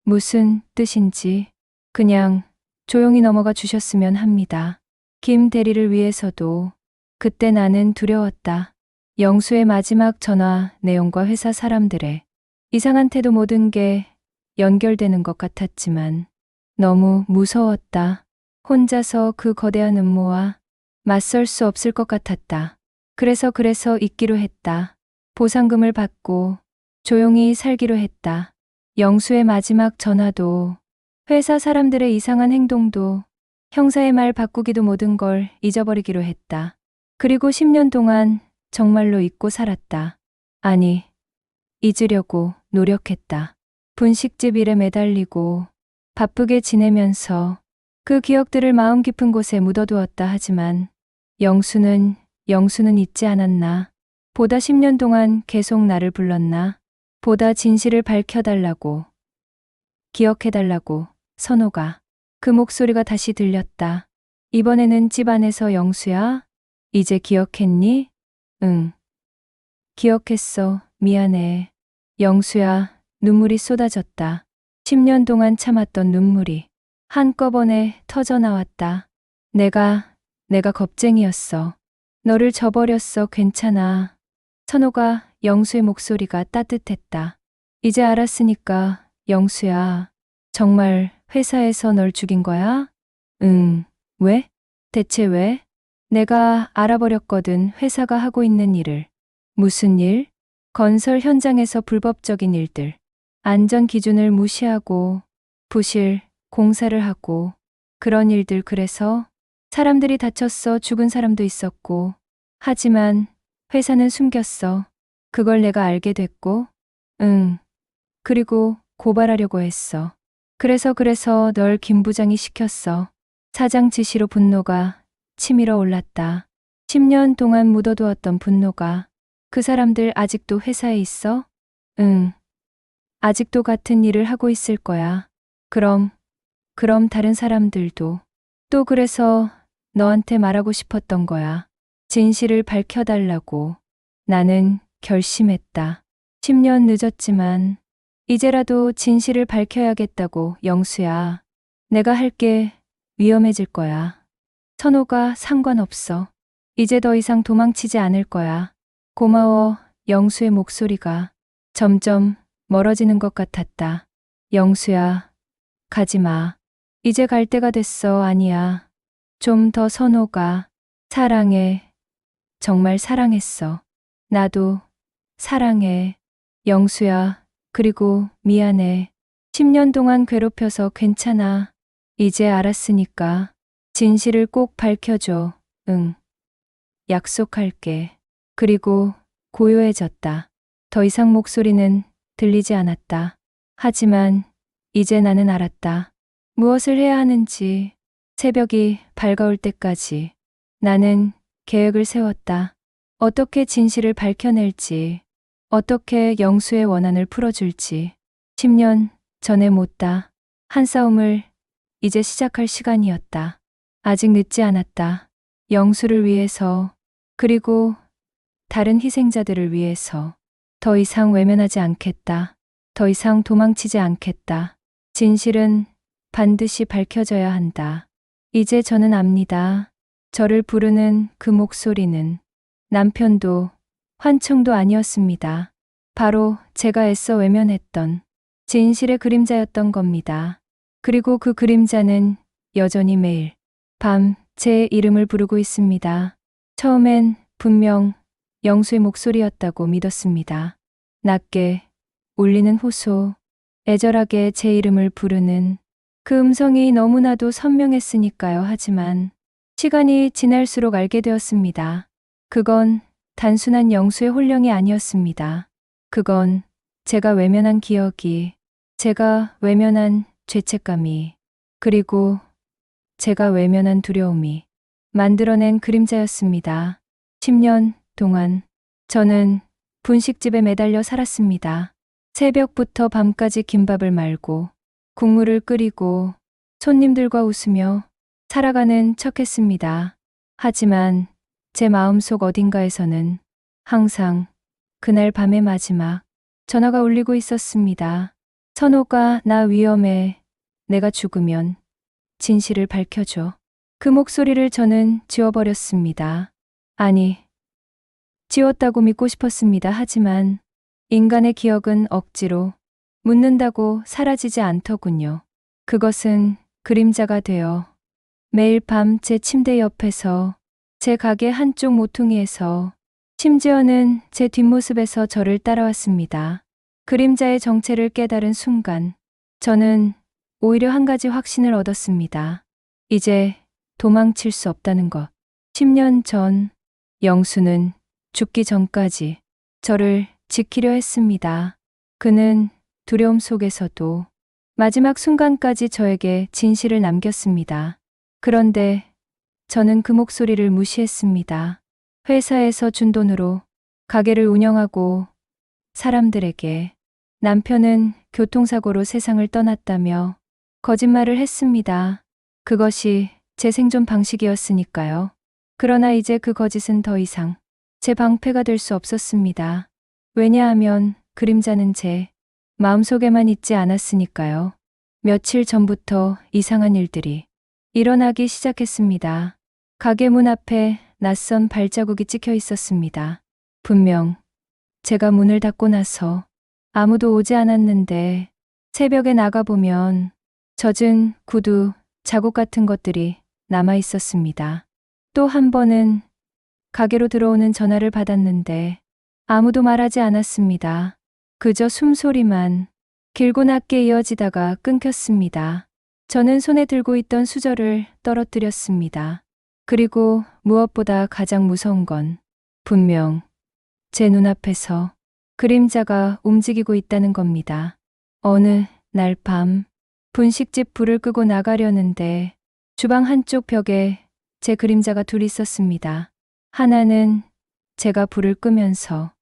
무슨 뜻인지 그냥 조용히 넘어가 주셨으면 합니다. 김 대리를 위해서도. 그때 나는 두려웠다. 영수의 마지막 전화 내용과 회사 사람들의 이상한 태도, 모든 게 연결되는 것 같았지만 너무 무서웠다. 혼자서 그 거대한 음모와 맞설 수 없을 것 같았다. 그래서 잊기로 했다. 보상금을 받고 조용히 살기로 했다. 영수의 마지막 전화도, 회사 사람들의 이상한 행동도, 형사의 말 바꾸기도, 모든 걸 잊어버리기로 했다. 그리고 10년 동안 정말로 잊고 살았다. 아니, 잊으려고 노력했다. 분식집 일에 매달리고 바쁘게 지내면서 그 기억들을 마음 깊은 곳에 묻어두었다. 하지만 영수는 잊지 않았나? 보다 10년 동안 계속 나를 불렀나? 보다 진실을 밝혀달라고, 기억해달라고. 선호가. 그 목소리가 다시 들렸다. 이번에는 집 안에서. 영수야? 이제 기억했니? 응. 기억했어. 미안해. 영수야. 눈물이 쏟아졌다. 10년 동안 참았던 눈물이 한꺼번에 터져 나왔다. 내가 겁쟁이였어. 너를 저버렸어. 괜찮아. 선호가. 영수의 목소리가 따뜻했다. 이제 알았으니까. 영수야. 정말 회사에서 널 죽인 거야? 응. 왜? 대체 왜? 내가 알아버렸거든. 회사가 하고 있는 일을. 무슨 일? 건설 현장에서 불법적인 일들. 안전 기준을 무시하고 부실 공사를 하고 그런 일들 그래서 사람들이 다쳤어. 죽은 사람도 있었고. 하지만 회사는 숨겼어. 그걸 내가 알게 됐고. 응. 그리고 고발하려고 했어. 그래서 널 김 부장이 시켰어. 사장 지시로 분노가 치밀어 올랐다. 10년 동안 묻어두었던 분노가. 그 사람들 아직도 회사에 있어? 응. 아직도 같은 일을 하고 있을 거야. 그럼 다른 사람들도. 또 그래서 너한테 말하고 싶었던 거야. 진실을 밝혀달라고. 나는 결심했다. 10년 늦었지만 이제라도 진실을 밝혀야겠다고. 영수야. 내가 할게 위험해질 거야. 선호가 상관없어. 이제 더 이상 도망치지 않을 거야. 고마워. 영수의 목소리가 점점 멀어지는 것 같았다. 영수야, 가지 마. 이제 갈 때가 됐어. 아니야. 좀 더. 선호가. 사랑해. 정말 사랑했어. 나도 사랑해. 영수야, 그리고 미안해. 10년 동안 괴롭혀서. 괜찮아. 이제 알았으니까 진실을 꼭 밝혀줘. 응. 약속할게. 그리고 고요해졌다. 더 이상 목소리는 들리지 않았다. 하지만 이제 나는 알았다. 무엇을 해야 하는지. 새벽이 밝아올 때까지 나는 계획을 세웠다. 어떻게 진실을 밝혀낼지, 어떻게 영수의 원한을 풀어줄지. 10년 전에 못다 한 싸움을 이제 시작할 시간이었다. 아직 늦지 않았다. 영수를 위해서, 그리고 다른 희생자들을 위해서. 더 이상 외면하지 않겠다. 더 이상 도망치지 않겠다. 진실은 반드시 밝혀져야 한다. 이제 저는 압니다. 저를 부르는 그 목소리는 남편도 환청도 아니었습니다. 바로 제가 애써 외면했던 진실의 그림자였던 겁니다. 그리고 그 그림자는 여전히 매일 밤 제 이름을 부르고 있습니다. 처음엔 분명 영수의 목소리였다고 믿었습니다. 낮게 울리는 호소, 애절하게 제 이름을 부르는 그 음성이 너무나도 선명했으니까요. 하지만 시간이 지날수록 알게 되었습니다. 그건 단순한 영수의 혼령이 아니었습니다. 그건 제가 외면한 기억이, 제가 외면한 죄책감이, 그리고 제가 외면한 두려움이 만들어낸 그림자였습니다. 10년 동안 저는 분식집에 매달려 살았습니다. 새벽부터 밤까지 김밥을 말고 국물을 끓이고 손님들과 웃으며 살아가는 척했습니다. 하지만 제 마음속 어딘가에서는 항상 그날 밤의 마지막 전화가 울리고 있었습니다. 선호가, 나 위험해. 내가 죽으면 진실을 밝혀줘. 그 목소리를 저는 지워버렸습니다. 아니, 지웠다고 믿고 싶었습니다. 하지만 인간의 기억은 억지로 묻는다고 사라지지 않더군요. 그것은 그림자가 되어 매일 밤 제 침대 옆에서, 제 가게 한쪽 모퉁이에서, 심지어는 제 뒷모습에서 저를 따라왔습니다. 그림자의 정체를 깨달은 순간 저는 오히려 한 가지 확신을 얻었습니다. 이제 도망칠 수 없다는 것. 10년 전 영수는 죽기 전까지 저를 지키려 했습니다. 그는 두려움 속에서도 마지막 순간까지 저에게 진실을 남겼습니다. 그런데 저는 그 목소리를 무시했습니다. 회사에서 준 돈으로 가게를 운영하고 사람들에게 남편은 교통사고로 세상을 떠났다며 거짓말을 했습니다. 그것이 제 생존 방식이었으니까요. 그러나 이제 그 거짓은 더 이상 제 방패가 될 수 없었습니다. 왜냐하면 그림자는 제 마음속에만 있지 않았으니까요. 며칠 전부터 이상한 일들이 일어나기 시작했습니다. 가게 문 앞에 낯선 발자국이 찍혀 있었습니다. 분명 제가 문을 닫고 나서 아무도 오지 않았는데 새벽에 나가보면 젖은 구두, 자국 같은 것들이 남아 있었습니다. 또 한 번은 가게로 들어오는 전화를 받았는데 아무도 말하지 않았습니다. 그저 숨소리만 길고 낮게 이어지다가 끊겼습니다. 저는 손에 들고 있던 수저를 떨어뜨렸습니다. 그리고 무엇보다 가장 무서운 건 분명 제 눈앞에서 그림자가 움직이고 있다는 겁니다. 어느 날 밤 분식집 불을 끄고 나가려는데 주방 한쪽 벽에 제 그림자가 둘 있었습니다. 하나는 제가 불을 끄면서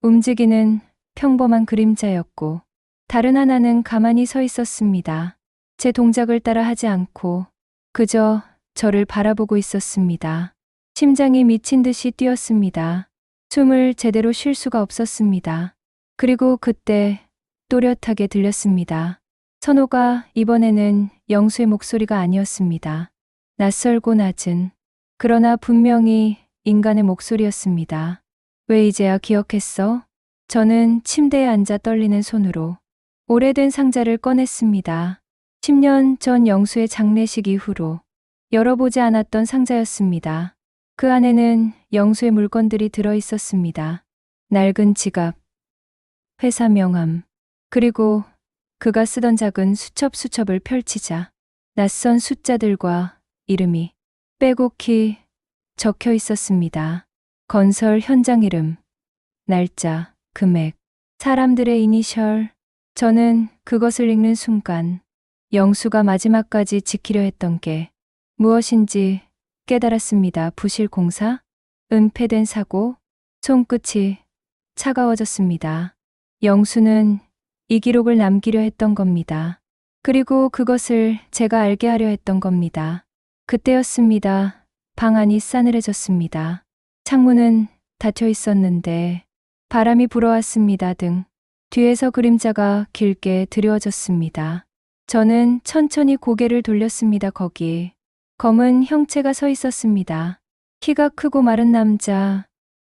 움직이는 평범한 그림자였고 다른 하나는 가만히 서 있었습니다. 제 동작을 따라 하지 않고 그저 저를 바라보고 있었습니다. 심장이 미친 듯이 뛰었습니다. 숨을 제대로 쉴 수가 없었습니다. 그리고 그때 또렷하게 들렸습니다. 선호가 이번에는 영수의 목소리가 아니었습니다. 낯설고 낮은, 그러나 분명히 인간의 목소리였습니다. 왜 이제야 기억했어? 저는 침대에 앉아 떨리는 손으로 오래된 상자를 꺼냈습니다. 10년 전 영수의 장례식 이후로 열어보지 않았던 상자였습니다. 그 안에는 영수의 물건들이 들어 있었습니다. 낡은 지갑, 회사 명함, 그리고 그가 쓰던 작은 수첩을 펼치자 낯선 숫자들과 이름이 빼곡히 적혀 있었습니다. 건설 현장 이름, 날짜, 금액, 사람들의 이니셜. 저는 그것을 읽는 순간 영수가 마지막까지 지키려 했던 게 무엇인지 깨달았습니다. 부실 공사? 은폐된 사고? 손끝이 차가워졌습니다. 영수는 이 기록을 남기려 했던 겁니다. 그리고 그것을 제가 알게 하려 했던 겁니다. 그때였습니다. 방 안이 싸늘해졌습니다. 창문은 닫혀 있었는데 바람이 불어왔습니다. 뒤에서 그림자가 길게 드리워졌습니다. 저는 천천히 고개를 돌렸습니다. 거기 검은 형체가 서 있었습니다. 키가 크고 마른 남자,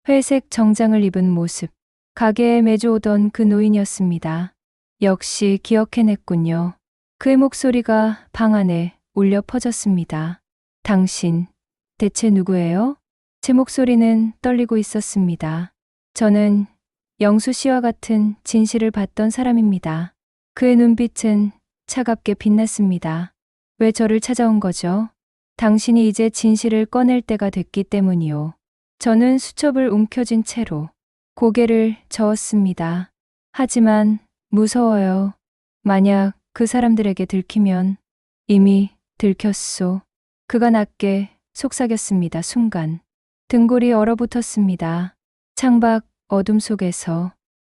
회색 정장을 입은 모습. 가게에 매주 오던 그 노인이었습니다. 역시 기억해냈군요. 그의 목소리가 방 안에 울려 퍼졌습니다. 당신, 대체 누구예요? 제 목소리는 떨리고 있었습니다. 저는 영수 씨와 같은 진실을 봤던 사람입니다. 그의 눈빛은 차갑게 빛났습니다. 왜 저를 찾아온 거죠? 당신이 이제 진실을 꺼낼 때가 됐기 때문이요. 저는 수첩을 움켜쥔 채로 고개를 저었습니다. 하지만 무서워요. 만약 그 사람들에게 들키면 이미 들켰소. 그가 낮게 속삭였습니다. 순간 등골이 얼어붙었습니다. 창밖 어둠 속에서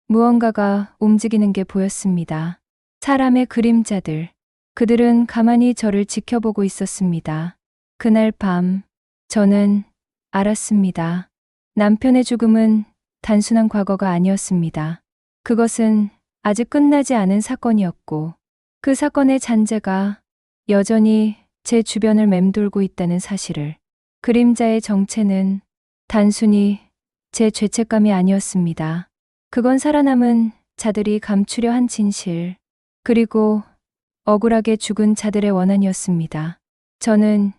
무언가가 움직이는 게 보였습니다. 사람의 그림자들. 그들은 가만히 저를 지켜보고 있었습니다. 그날 밤 저는 알았습니다. 남편의 죽음은 단순한 과거가 아니었습니다. 그것은 아직 끝나지 않은 사건이었고 그 사건의 잔재가 여전히 제 주변을 맴돌고 있다는 사실을. 그림자의 정체는 단순히 제 죄책감이 아니었습니다. 그건 살아남은 자들이 감추려 한 진실, 그리고 억울하게 죽은 자들의 원한이었습니다. 저는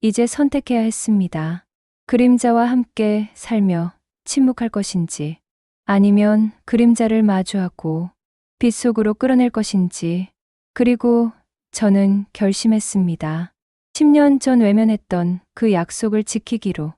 이제 선택해야 했습니다. 그림자와 함께 살며 침묵할 것인지, 아니면 그림자를 마주하고 빛 속으로 끌어낼 것인지. 그리고 저는 결심했습니다. 10년 전 외면했던 그 약속을 지키기로.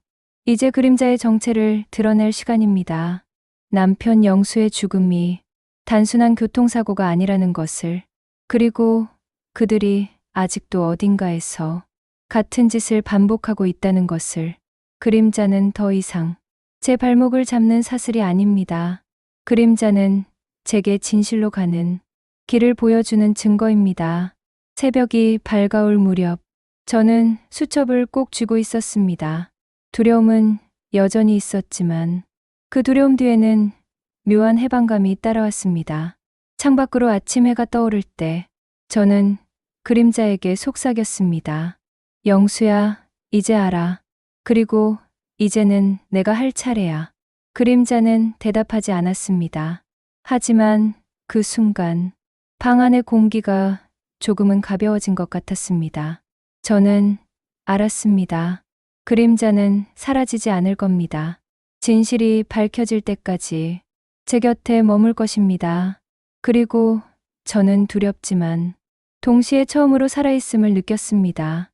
이제 그림자의 정체를 드러낼 시간입니다. 남편 영수의 죽음이 단순한 교통사고가 아니라는 것을, 그리고 그들이 아직도 어딘가에서 같은 짓을 반복하고 있다는 것을. 그림자는 더 이상 제 발목을 잡는 사슬이 아닙니다. 그림자는 제게 진실로 가는 길을 보여주는 증거입니다. 새벽이 밝아올 무렵 저는 수첩을 꼭 쥐고 있었습니다. 두려움은 여전히 있었지만 그 두려움 뒤에는 묘한 해방감이 따라왔습니다. 창밖으로 아침 해가 떠오를 때 저는 그림자에게 속삭였습니다. 영수야, 이제 알아. 그리고 이제는 내가 할 차례야. 그림자는 대답하지 않았습니다. 하지만 그 순간 방 안의 공기가 조금은 가벼워진 것 같았습니다. 저는 알았습니다. 그림자는 사라지지 않을 겁니다. 진실이 밝혀질 때까지 제 곁에 머물 것입니다. 그리고 저는 두렵지만 동시에 처음으로 살아있음을 느꼈습니다.